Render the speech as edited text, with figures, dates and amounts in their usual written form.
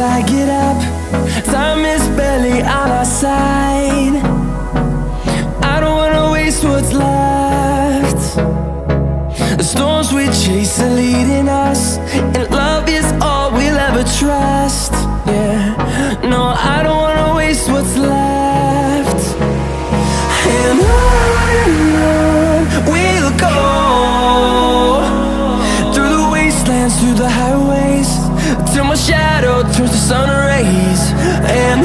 till I get up. Time is barely on our side. I don't wanna waste what's left. The storms we chase are leading us, and love is all we'll ever trust. Yeah, no, I don't wanna waste what's left. And on we'll go, through the wastelands, through the highways, till my shadow turns to sun rays. And